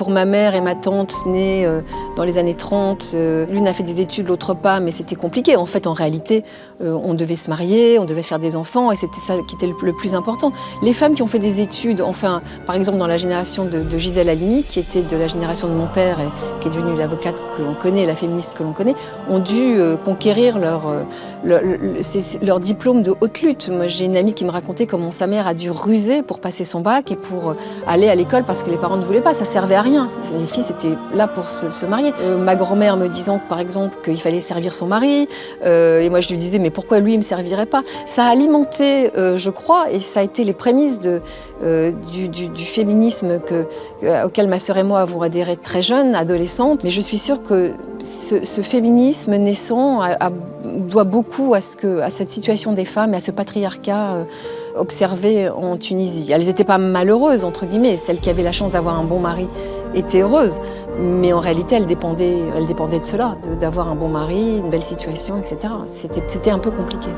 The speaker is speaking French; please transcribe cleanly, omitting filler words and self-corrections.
Pour ma mère et ma tante nées dans les années 30, l'une a fait des études, l'autre pas, mais c'était compliqué. En fait, en réalité, on devait se marier, on devait faire des enfants, et c'était ça qui était le plus important. Les femmes qui ont fait des études, enfin, par exemple dans la génération de Gisèle Halimi, qui était de la génération de mon père et qui est devenue l'avocate que l'on connaît, la féministe que l'on connaît, ont dû conquérir leur diplôme de haute lutte. Moi, j'ai une amie qui me racontait comment sa mère a dû ruser pour passer son bac et pour aller à l'école parce que les parents ne voulaient pas, ça servait à rien. Les filles étaient là pour se marier. Ma grand-mère me disant par exemple qu'il fallait servir son mari, et moi je lui disais mais pourquoi lui il me servirait pas? Ça a alimenté, je crois, et ça a été les prémices du féminisme auquel ma sœur et moi avons adhéré très jeunes, adolescentes. Mais je suis sûre que ce féminisme naissant doit beaucoup à cette situation des femmes et à ce patriarcat observé en Tunisie. Elles n'étaient pas malheureuses, entre guillemets. Celles qui avaient la chance d'avoir un bon mari étaient heureuses. Mais en réalité, elles dépendaient de cela, d'avoir un bon mari, une belle situation, etc. C'était un peu compliqué.